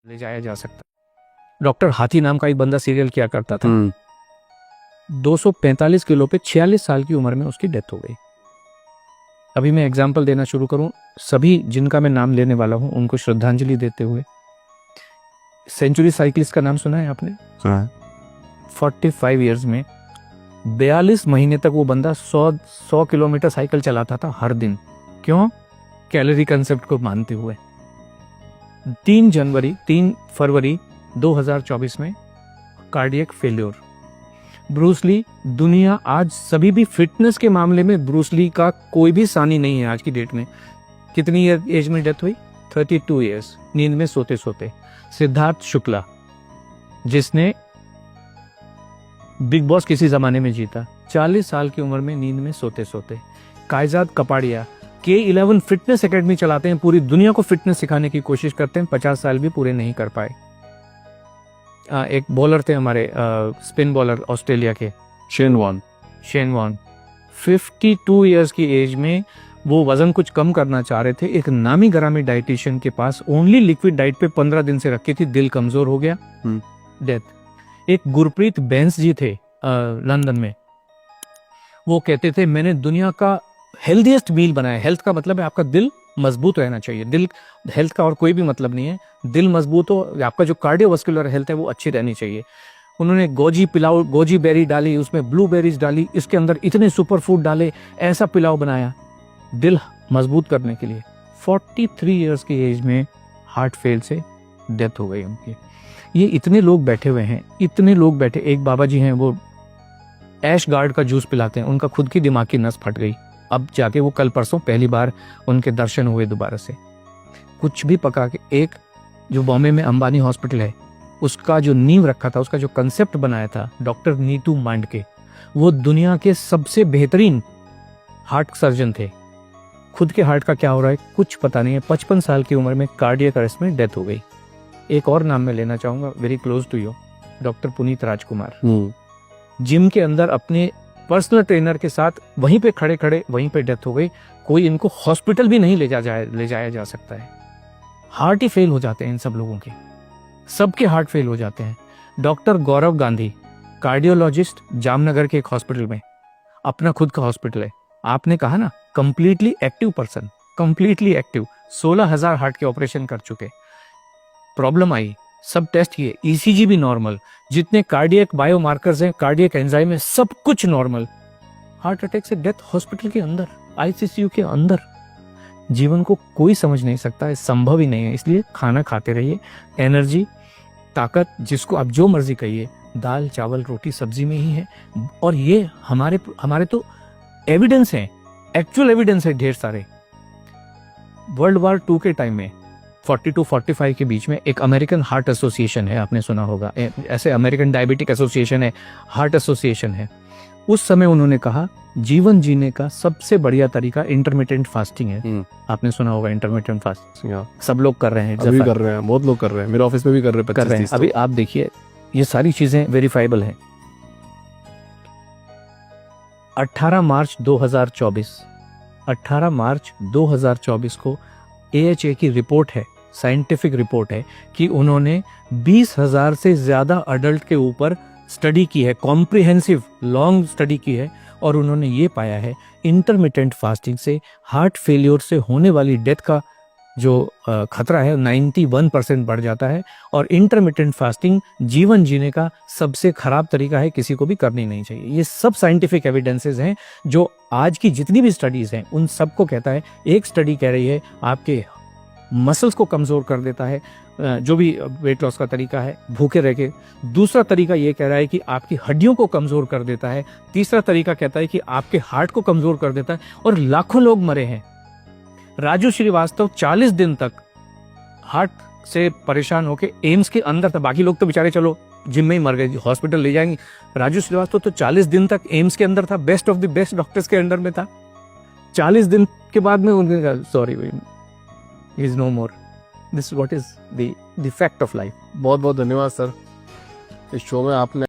ले जाया जा सकता। डॉक्टर हाथी नाम का एक बंदा सीरियल किया करता था। 245 किलो पे 46 साल की उम्र में उसकी डेथ हो गई। अभी मैं एग्जाम्पल देना शुरू करूं, सभी जिनका मैं नाम लेने वाला हूं उनको श्रद्धांजलि देते हुए। सेंचुरी साइकिलिस्ट का नाम सुना है आपने? सुना है। 45 इयर्स में 42 महीने तक वो बंदा 100 किलोमीटर साइकिल चलाता था हर दिन। क्यों? कैलोरी कंसेप्ट को मानते हुए। 3 फरवरी 2024 में कार्डियक फेल्योर। ब्रूस ली, दुनिया आज सभी भी फिटनेस के मामले में ब्रूस ली का कोई भी सानी नहीं है आज की डेट में। कितनी एज में डेथ हुई? 32 इयर्स, नींद में सोते सोते। सिद्धार्थ शुक्ला, जिसने बिग बॉस किसी जमाने में जीता, 40 साल की उम्र में नींद में सोते सोते। कायजाद कपाड़िया K11 फिटनेस एकेडमी चलाते हैं, पूरी दुनिया को फिटनेस सिखाने की कोशिश करते हैं, 50 साल भी पूरे नहीं कर पाए। एक बॉलर थे हमारे, स्पिन बॉलर ऑस्ट्रेलिया के, शेन वॉर्न 52 इयर्स की एज में वो वजन कुछ कम करना चाह रहे थे। एक नामी गरामी डाइटिशियन के पास ओनली लिक्विड डाइट पे 15 दिन से रखी थी, दिल कमजोर हो गया, डेथ। एक गुरप्रीत बैंस जी थे लंदन में, वो कहते थे मैंने दुनिया का हेल्दीएस्ट मील बनाया। हेल्थ का मतलब है आपका दिल मजबूत रहना चाहिए। दिल, हेल्थ का और कोई भी मतलब नहीं है। दिल मजबूत हो, आपका जो कार्डियोवास्कुलर हेल्थ है वो अच्छी रहनी चाहिए। उन्होंने गोजी बेरी डाली, उसमें ब्लूबेरीज डाली, इसके अंदर इतने सुपर फूड डाले, ऐसा पिलाव बनाया दिल मजबूत करने के लिए। 43 इयर्स की एज में हार्ट फेल से डेथ हो गई उनकी। ये इतने लोग बैठे हुए हैं, इतने लोग बैठे। एक बाबा जी हैं, वो ऐश गार्ड का जूस पिलाते हैं, उनका खुद की दिमाग की नस फट गई। अब जाके वो कल परसों पहली बार उनके दर्शन हुए दोबारा से। कुछ भी पका के, एक जो बॉम्बे में अंबानी हॉस्पिटल है, उसका जो नींव रखा था, उसका जो कंसेप्ट बनाया था डॉक्टर नीतू मांडके, वो दुनिया के सबसे बेहतरीन हार्ट सर्जन थे। खुद के हार्ट का क्या हो रहा है कुछ पता नहीं है। 55 साल की उम्र में कार्डियक अरेस्ट में डेथ हो गई। एक और नाम मैं लेना चाहूंगा, very close to you, doctor Puneet Rajkumar. Gym के अंदर अपने पर्सनल ट्रेनर के साथ वहीं पे खड़े खड़े वहीं पे डेथ हो गई। कोई इनको हॉस्पिटल भी नहीं ले जाया जा सकता है। हार्ट ही फेल हो जाते हैं इन सब लोगों के, सबके हार्ट फेल हो जाते हैं। डॉक्टर गौरव गांधी, कार्डियोलॉजिस्ट, जामनगर के एक हॉस्पिटल में, अपना खुद का हॉस्पिटल है। आपने कहा ना, completely active person, completely active, 16,000 heart के ऑपरेशन कर चुके। प्रॉब्लम आई, सब टेस्ट किए, ECG भी नॉर्मल, जितने कार्डियक बायोमार्कर्स हैं, कार्डियक एंजाइम है, सब कुछ नॉर्मल। हार्ट अटैक से डेथ हॉस्पिटल के अंदर, ICU के अंदर। जीवन को कोई समझ नहीं सकता है, संभव ही नहीं है। इसलिए खाना खाते रहिए, एनर्जी, ताकत, जिसको आप जो मर्जी कहिए, दाल चावल रोटी सब्जी में ही है। और ये हमारे तो एविडेंस है, एक्चुअल एविडेंस है ढेर सारे। वर्ल्ड वॉर 2 के टाइम में 42-45 के बीच में एक अमेरिकन हार्ट एसोसिएशन है, आपने सुना होगा, ऐसे अमेरिकन डायबिटिक एसोसिएशन है, हार्ट एसोसिएशन है। उस समय उन्होंने कहा जीवन जीने का सबसे बढ़िया तरीका इंटरमिटेंट फास्टिंग है। आपने सुना होगा इंटरमिटेंट फास्टिंग, सब लोग कर रहे हैं, अभी कर रहे हैं, बहुत लोग कर रहे हैं, मेरे ऑफिस में भी कर रहे हैं। अभी आप देखिए, ये सारी चीजें वेरीफाइबल हैं। 18 मार्च 2024 को AHA की रिपोर्ट है, साइंटिफिक रिपोर्ट है, कि उन्होंने 20,000 से ज्यादा अडल्ट के ऊपर स्टडी की है, कॉम्प्रिहेंसिव लॉन्ग स्टडी की है, और उन्होंने ये पाया है इंटरमिटेंट फास्टिंग से हार्ट फेलियर से होने वाली डेथ का जो खतरा है 91% बढ़ जाता है। और इंटरमिटेंट फास्टिंग जीवन जीने का सबसे खराब तरीका है, किसी को भी करनी नहीं चाहिए। ये सब साइंटिफिक एविडेंसेस हैं, जो आज की जितनी भी स्टडीज हैं उन सबको कहता है। एक स्टडी कह रही है आपके मसल्स को कमजोर कर देता है, जो भी वेट लॉस का तरीका है, भूखे रह के। दूसरा तरीका ये कह रहा है कि आपकी हड्डियों को कमजोर कर देता है। तीसरा तरीका कहता है कि आपके हार्ट को कमजोर कर देता है। और लाखों लोग मरे हैं। राजू श्रीवास्तव 40 दिन तक हार्ट से परेशान होकर एम्स के अंदर था। बाकी लोग तो बेचारे चलो जिम में ही मर गए, हॉस्पिटल ले जाएंगे। राजू श्रीवास्तव तो 40 दिन तक एम्स के अंदर था, best of the best doctors के अंडर में था। 40 दिन के बाद में उन्होंने कहा sorry, he is no more. This what is the fact of life. बहुत बहुत धन्यवाद सर, इस शो में आपने